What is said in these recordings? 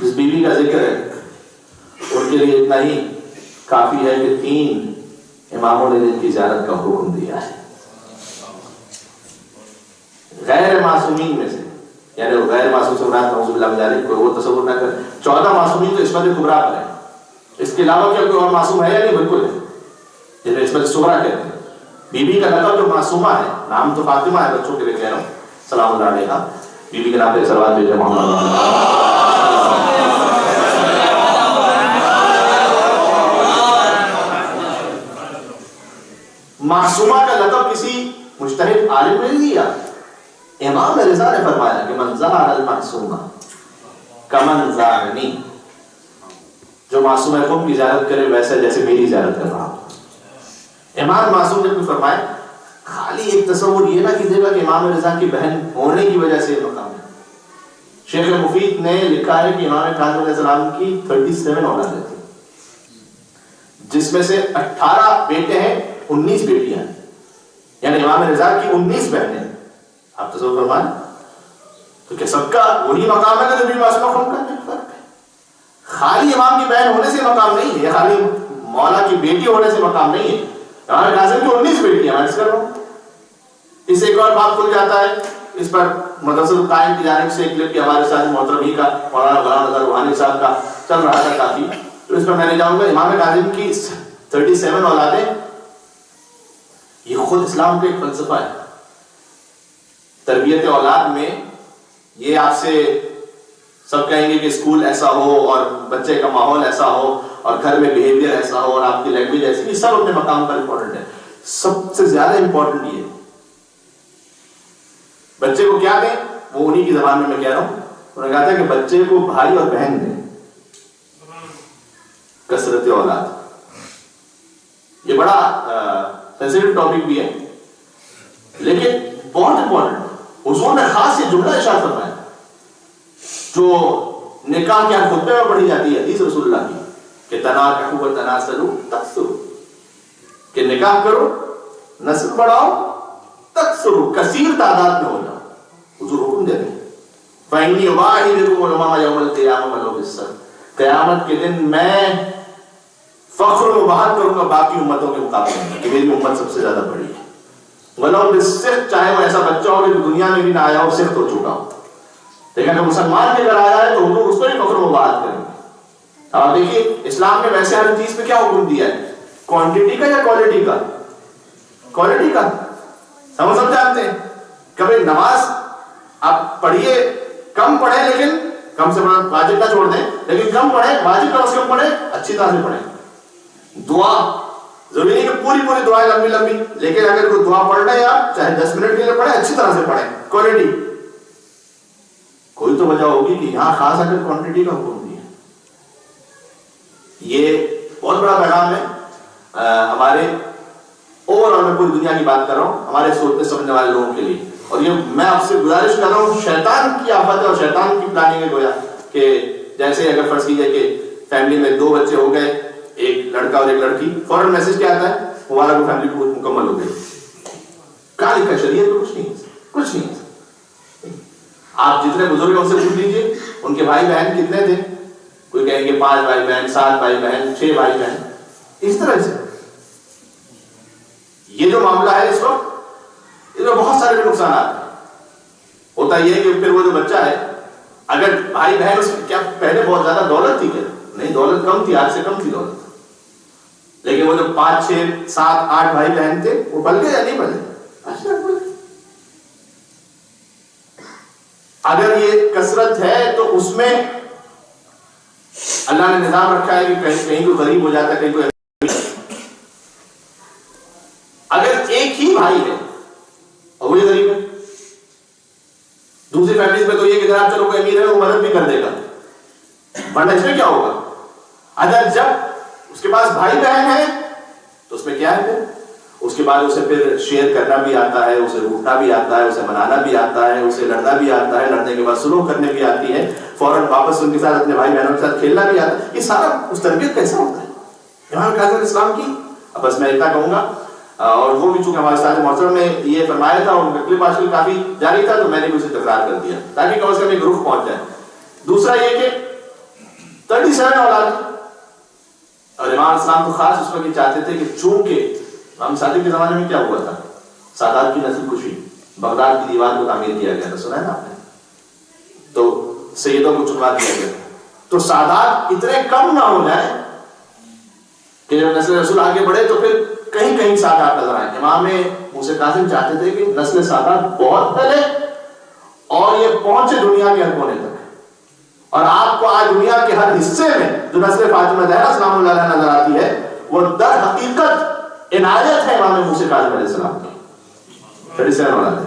جس بیوی کا ذکر ہے ان کے لیے اتنا ہی کافی ہے کہ 3 اماموں نے جن کی زیارت کا حکم دیا ہے، غیر معصومین میں سے، یعنی غیر معصوم سے مراد نعوذ باللہ من ذالک کوئی وہ تصور نہ کرے، 14 معصومین تو عصمت کبریٰ پر ہے، اس کے علاوہ کیا کوئی اور معصوم ہے یا نہیں؟ بالکل ہے، جنہیں عصمت صغریٰ کہتے ہیں۔ بیوی کا لقب جو معصومہ ہے، نام تو فاطمہ ہے، بچوں کے لیے کہہ رہا ہوں، سلام اللہ علیہ، بیوی کے نام پہ صلوات بھیجیں محمد۔ معصومہ کا لقب کسی مجتہد عالم نے نہیں دیا، امام رضا نے فرمایا کہ من زار المعصومہ کمن زارنی، جو معصوم قوم کی زیارت کرے ویسا جیسے میری زیارت کر رہا ہوں۔ امام معصوم نے بھی فرمایا خالی ایک تصور یہ نہ کیجیے گا کہ امام رضا کی بہن ہونے کی وجہ سے یہ مقام ہے۔ شیخ مفید نے لکھا ہے کہ امام کاظم علیہ السلام کی 37 اولادیں تھیں، جس میں سے 18 بیٹے ہیں، 19 بیٹیاں ہیں، یعنی امام رضا کی 19 بہنیں۔ آپ تصور فرمائیں تو کہ سب کا وہی مقام ہے کہ نبی معصومہ قوم کا فرق ہے۔ خالی امام کی بہن ہونے سے مقام نہیں ہے، خالی مولا کی بیٹی ہونے سے مقام نہیں ہے۔ امام کاظم کی 19 بیٹیاں، میں کر رہا ہوں۔ اس سے ایک اور بات کھل جاتا ہے، اس پر مدرسۃ القائم کی جانب سے ایک کلپ بھی ہمارے ساتھ محترم ہی کا مولانا غلام رضا روحانی صاحب کا چل رہا تھا کافی، تو اس پر میں نے جاؤں گا امام کاظم کی 37 اولادیں، یہ خود اسلام کا ایک فلسفہ ہے۔ تربیت اولاد میں یہ آپ سے سب کہیں گے کہ اسکول ایسا ہو اور بچے کا ماحول ایسا ہو اور گھر میں بیہیویئر ایسا ہو اور آپ کی لینگویج ایسی، یہ سب اپنے مقام پر امپورٹنٹ ہے۔ سب سے زیادہ امپورٹنٹ یہ بچے کو کیا دیں، وہ انہی کی زبان میں کہہ رہا ہوں، انہوں نے کہا تھا کہ بچے کو بھائی اور بہن دیں، کثرت اولاد۔ یہ بڑا سینسیٹیو ٹاپک بھی ہے لیکن بہت امپورٹنٹ۔ حضور نے خاص یہ جملہ ارشاد فرمایا جو نکاح کے خطبے میں پڑھی جاتی ہے، حدیث رسول اللہ کی، کہ تناکحوا وتناسلوا تکثروا، کہ نکاح کرو، نسل بڑھاؤ، تکثروا، کثیر تعداد میں ہو جاؤ۔ حضور حکم دیتے ہیں فإنی أباعدکم الأمم یوم القیامة ولو بالسبع، قیامت کے دن میں فخر و بہار کروں گا باقی امتوں کے مقابلے میں کہ میری امت سب سے زیادہ بڑی ہے، ولو بالسبع، چاہے وہ ایسا بچہ ہو کہ دنیا میں بھی نہ آیا ہو، سخت ہو چکا ہو، لیکن اگر مسلمان کے گھر آیا ہے تو حضور اس کو بھی فخر و بہار کریں گے۔ اور دیکھیے اسلام نے ویسے ہر چیز پہ کیا حکم دیا ہے، کوانٹٹی کا یا کوالٹی کا؟ کوالٹی کا۔ ہم سب جانتے ہیں کبھی نماز آپ پڑھیے، کم پڑھیں لیکن کم سے کم واجب نہ چھوڑ دیں، لیکن کم پڑھیں، واجب کم سے کم پڑھیں، اچھی طرح سے پڑھیں۔ دعا ضروری نہیں کہ پوری دعائیں لمبی لمبی، لیکن اگر کوئی دعا پڑھ رہے ہیں آپ چاہے 10 منٹ کے لیے پڑھیں، اچھی طرح سے پڑھیں، کوالٹی۔ کوئی تو وجہ ہوگی کہ یہاں خاص اگر کوانٹٹی کا حکم دیا۔ یہ بہت بڑا پیغام ہے ہمارے اوور آل، میں پوری دنیا کی بات کر رہا ہوں، ہمارے سوچنے سمجھنے والے لوگوں کے لیے۔ اور یہ میں آپ سے گزارش کر رہا ہوں، شیطان کی آفت ہے اور شیطان کی پلاننگ ہے گویا کہ جیسے اگر فرض کیجئے کہ فیملی میں 2 بچے ہو گئے، ایک لڑکا اور ایک لڑکی، فوراً میسج کیا آتا ہے، ہمارا کو فیملی کو مکمل ہو گئی۔ کہاں لکھا شریعت میں؟ کچھ نہیں۔ آپ جتنے بزرگ ان سے پوچھ لیجیے ان کے بھائی بہن کتنے تھے، کوئی کہیں گے 5 بھائی بہن، 7 بھائی بہن، 6 بھائی بہن، اس طرح سے۔ یہ جو معاملہ ہے اس وقت، اس میں بہت سارے نقصانات ہیں۔ ہوتا یہ ہے کہ پھر وہ جو بچہ ہے، اگر بھائی بہن، اس کیا پہلے بہت زیادہ دولت تھی کیا؟ نہیں، دولت کم تھی، آج سے کم تھی دولت، لیکن وہ جو 5 6 7 8 بھائی بہن تھے وہ پل گئے یا نہیں پلے؟ اگر یہ کثرت ہے تو اس میں اللہ نے نظام رکھا ہے کہ کہیں کوئی غریب ہو جاتا ہے، کہیں کوئی۔ اگر ایک ہی بھائی ہے اور وہ غریب ہے، دوسری فیملیز میں تو یہ کہ جناب چلو کوئی امیر ہے وہ مدد بھی کر دے گا، ورنہ اس میں کیا ہوگا؟ اگر جب اس کے پاس بھائی بہن ہے تو اس میں کیا ہے، پھر اس کے بعد اسے پھر شیئر کرنا بھی آتا ہے، اسے روٹنا بھی آتا ہے، اسے منانا بھی آتا ہے، اسے لڑنا بھی آتا ہے، لڑنے کے بعد سلوک کرنے بھی آتی ہے، فوراً واپس ان کے ساتھ اپنے بھائی بہنوں کے ساتھ کھیلنا بھی آتا ہے۔ یہ سارا اس تربیت کیسا ہوتا ہے امام کاظم اسلام کی؟ بس میں اتنا کہوں گا، اور وہ بھی چونکہ ہمارے ساتھ محترم نے یہ فرمایا تھا اور کلپ آج کل کافی جاری تھا تو میں نے بھی اسے تکرار کر دیا تاکہ کم از کم ایک رخ پہنچ جائے۔ دوسرا یہ کہ 37 اولاد. اور امام اسلام تو خاص اس وقت چاہتے تھے کہ چونکہ امام صادق کے زمانے میں کیا ہوا تھا, سادات کی نسل کشی, بغداد کی دیوار کو تعمیر کیا گیا تھا, سنا ہے نا آپ نے, تو سیدوں کو چنوا دیا گیا. تو سادات اتنے کم نہ ہو جائیں کہ جب نسل رسول آگے بڑھے تو پھر کہیں کہیں سادات نظر آئے. امام موسیٰ کاظم چاہتے تھے کہ نسل سادات بہت پہلے اور یہ پہنچے دنیا کے ہر کونے تک. اور آپ کو آج دنیا کے ہر حصے میں جو نسل فاطمہ زہرا سلام اللہ علیہ نظر آتی ہے, وہ در حقیقت عنایت ہے امام موسیٰ کاظم علیہ السلام کی 37 اولادیں.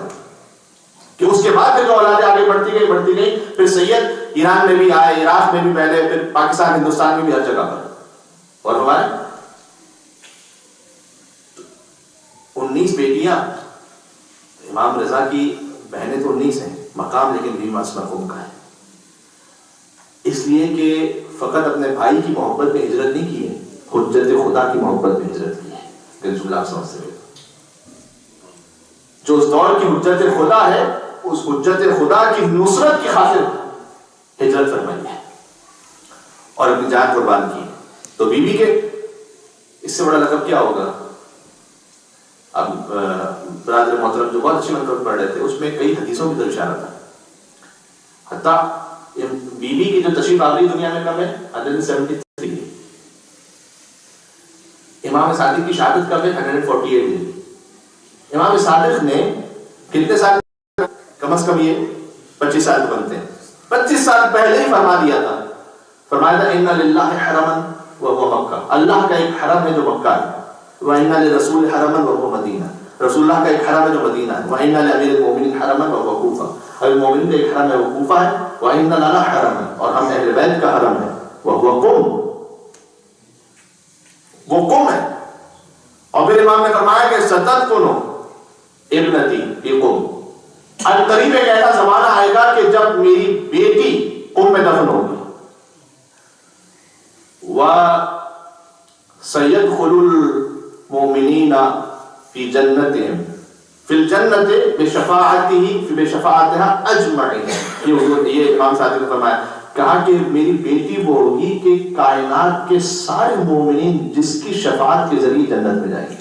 کہ اس کے بعد جو اولادیں آگے بڑھتی گئی, پھر سید ایران میں بھی آئے, عراق میں بھی پہلے, پھر پاکستان ہندوستان میں بھی ہر جگہ پر. اور ہمارے 19 بیٹیاں, امام رضا کی بہنیں تو 19 ہیں, مقام لیکن بھی مسلم کا ہے. اس لیے کہ فقط اپنے بھائی کی محبت میں ہجرت نہیں کی ہے, حجت خدا کی محبت میں ہجرت کی ہے. رسول اللہ صلی اللہ علیہ وسلم جو اس دور کی حجت خدا ہے, اس حجت خدا کی نصرت کی خاطر ہجرت فرمائی ہے اور اپنی جان قربان کی. تو بی بی کے اس سے بڑا لقب کیا ہوگا؟ اب برادر محترم جو بہت اچھی منقبت پڑھ رہے تھے, اس میں کئی حدیثوں کی طرف اشارہ تھا. حتیٰ بی بی کی جو تشریف آوری دنیا میں کم ہے 173. امام صادق کی شہادت کب ہے 148 دن. امام صادق نے کتنے سال, کم از کم یہ 25 سال بنتے ہیں, 25 سال پہلے ہی فرما دیا تھا, فرمایا تھا اِنَّ لِلَّهِ حَرَمًا وَهُوَ مکہ, اللہ کا ایک حرم ہے جو مکہ ہے. وَإِنَّ لِرَسُولِ حَرَمًا وَهُوَ مدینہ, رسول اللہ کا ایک حرم ہے جو مدینہ ہے. وَإِنَّ لِأَمِيرِ الْمُؤْمِنِينَ حَرَمًا وَهُوَ کوفہ, امیر المومنین کا ایک حرم ہے وہ کوفہ ہے. وَإِنَّ لَنَا حَرَمًا, اور ہم اہل بیت کا حرم ہے, وَهُوَ قُم, وہ قم ہے. اور پھر امام نے فرمایا کہ ستدفن ابنتی فی قم, القریب ایک ایسا زمانہ آئے گا کہ جب میری بیٹی قم میں دفن ہوگی. وَسَيَدْخُلُ الْمُؤْمِنِينَ فِي جَنَّتِهِمْ فِي الْجَنَّةِ بِشَفَاعَتِهَا أَجْمَعِينَ. یہ امام صادق نے فرمایا, کہا کہ میری بیٹی وہ ہوگی کہ کائنات کے سارے مومنین جس کی شفاعت کے ذریعے جنت میں جائیں گے.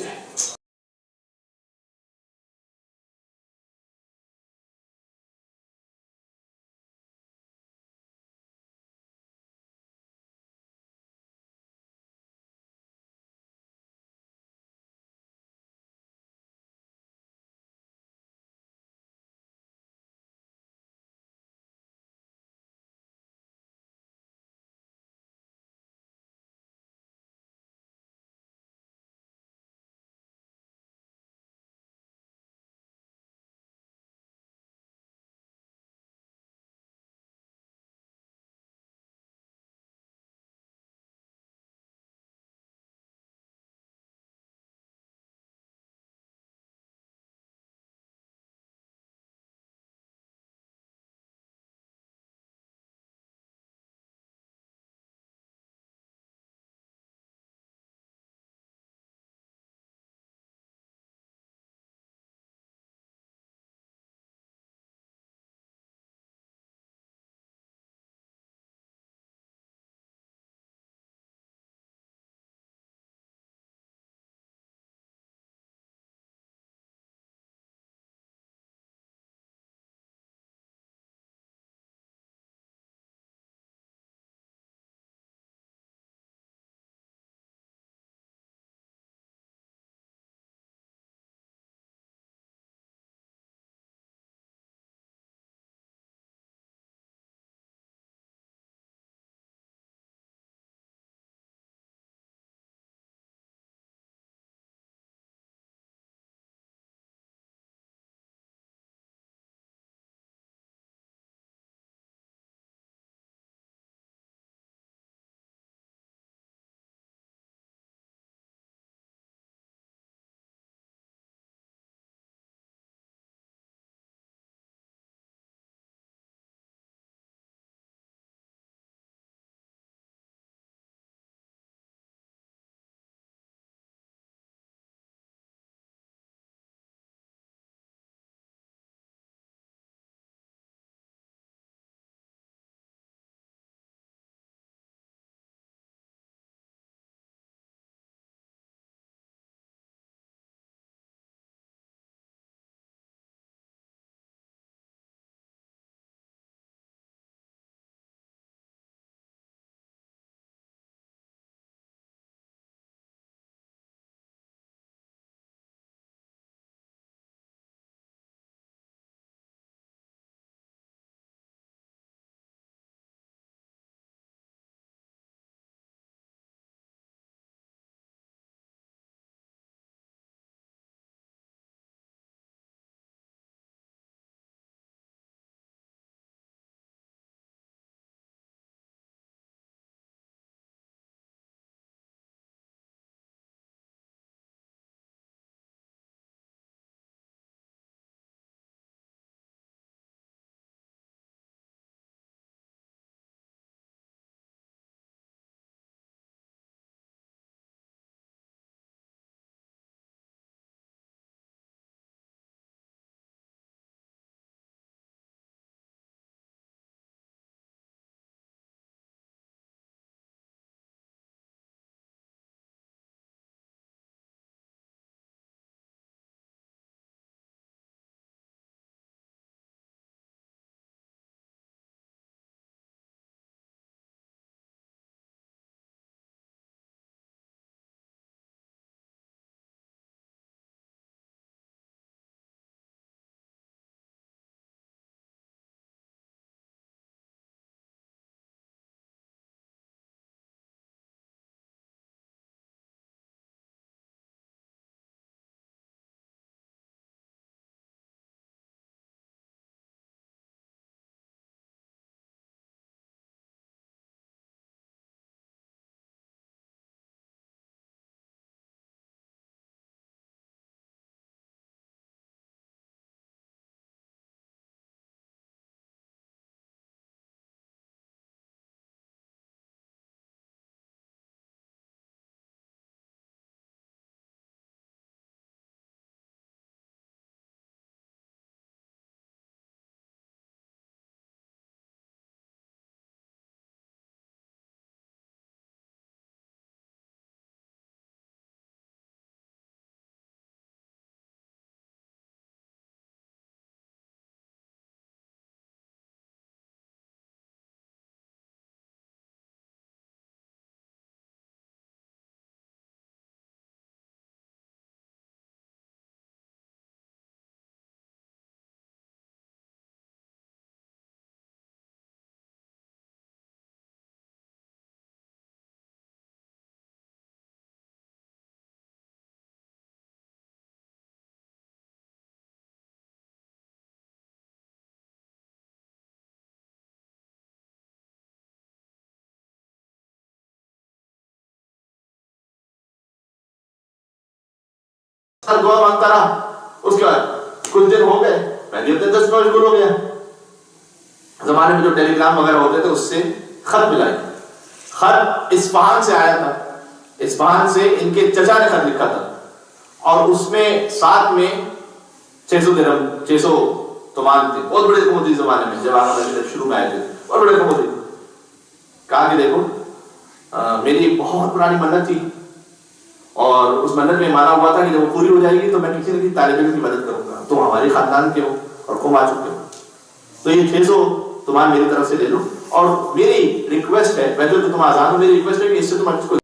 دعا مانگتا رہا. اس کے بعد کچھ دن ہو گئے میں بھی اپنے دس میں مشغول ہو گیا. زمانے میں جو ٹیلی گرام وغیرہ ہوتے تھے اس سے خط ملائی. خط اصفہان سے آیا تھا. اصفہان سے ان کے چچا نے خط لکھا تھا اور اس میں ساتھ میں 600 درہم 600 تومان تھے. بہت بڑے رقم ہوتی زمانے میں جب آپ شروع میں آئے تھے, بہت بڑے رقم ہوتی. کہا کہ دیکھو میری ایک بہت پرانی منت تھی اور اس منت میں مانا ہوا تھا کہ جب وہ پوری ہو جائے گی تو میں کسی نہ کسی طالب علم کی مدد کروں گا. تم ہمارے خاندان کے ہو اور قوم آ چکے ہو, تو یہ 600 تومان میری طرف سے لے لو. اور میری ریکویسٹ ہے, ویسے تو تم آزاد ہو, میری ریکویسٹ ہے کہ اس سے تم کو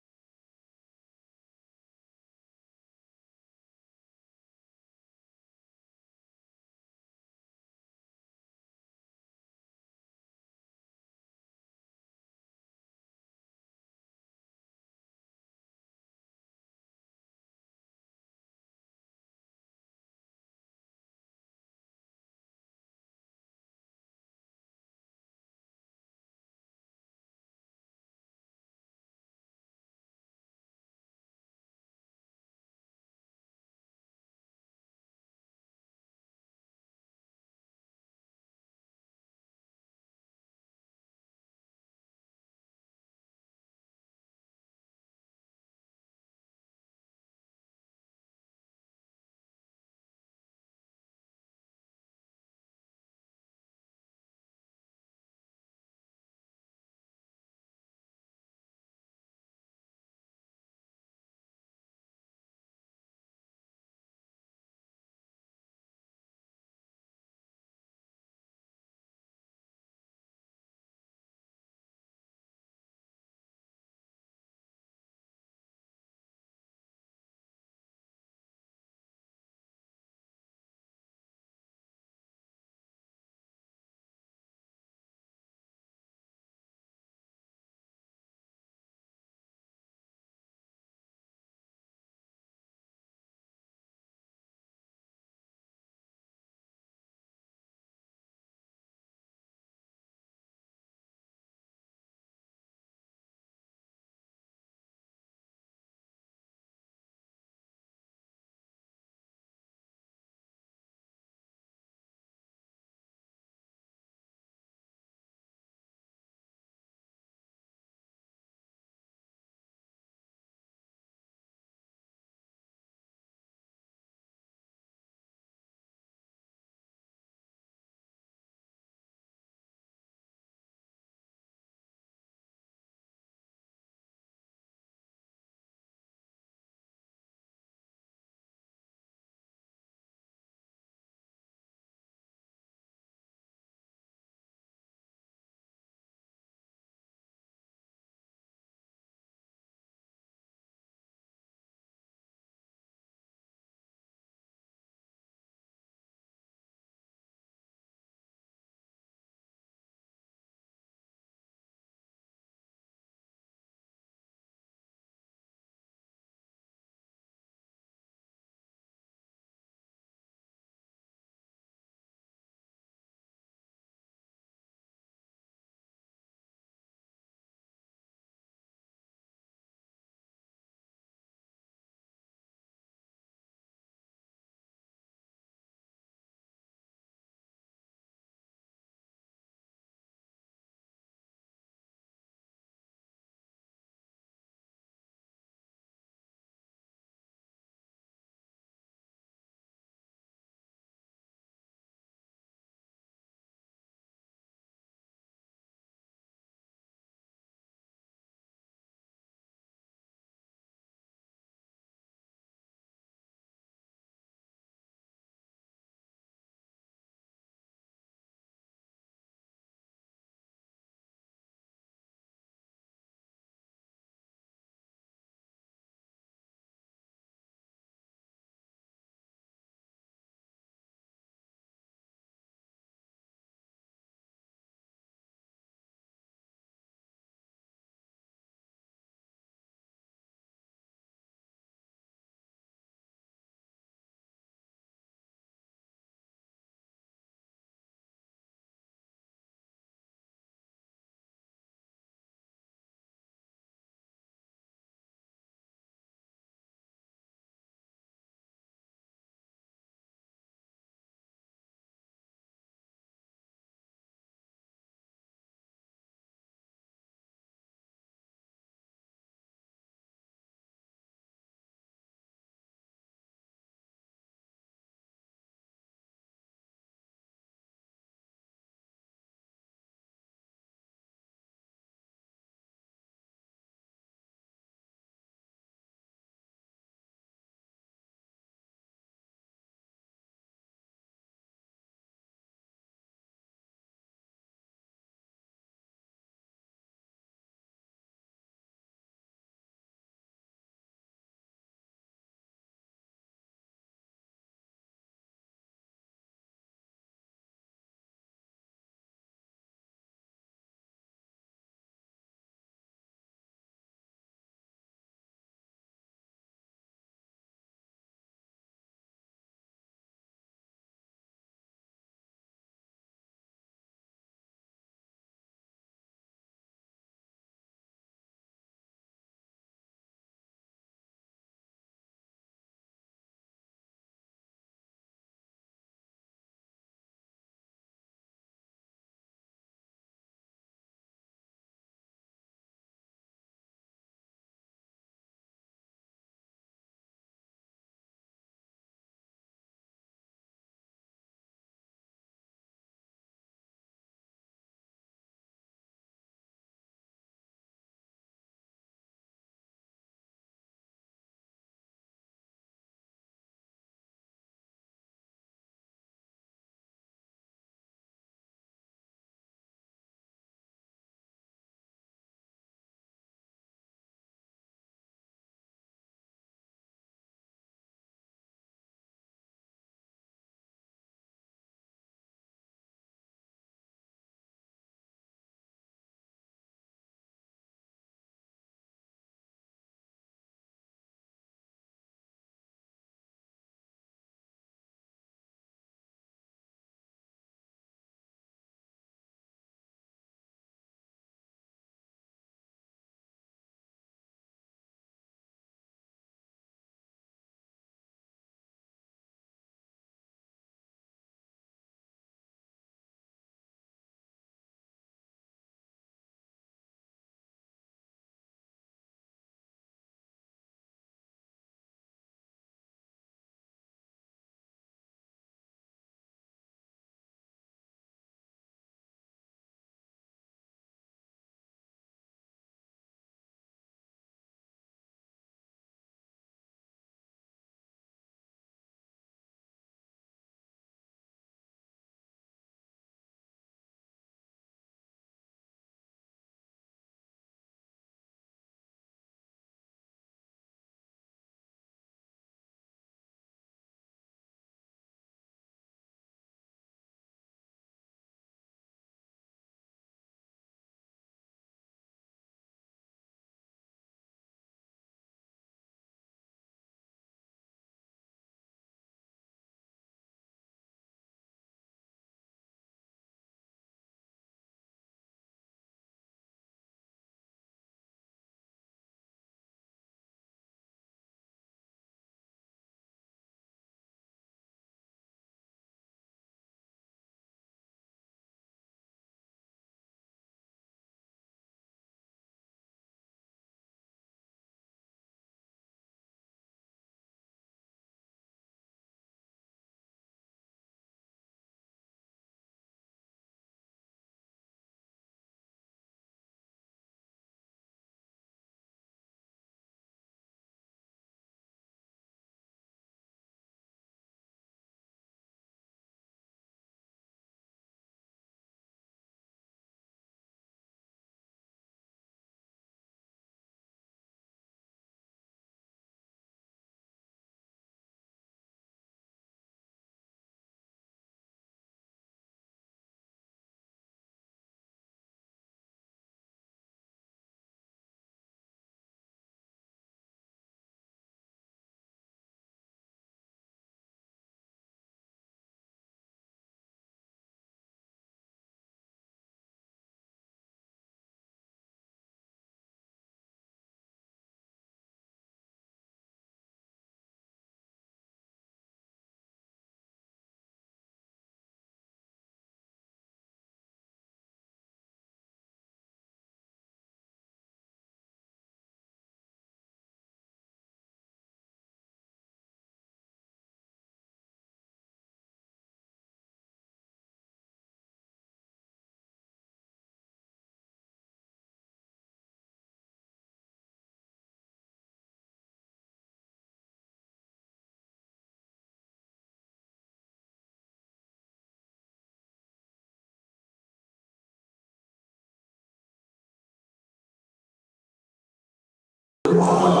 محمد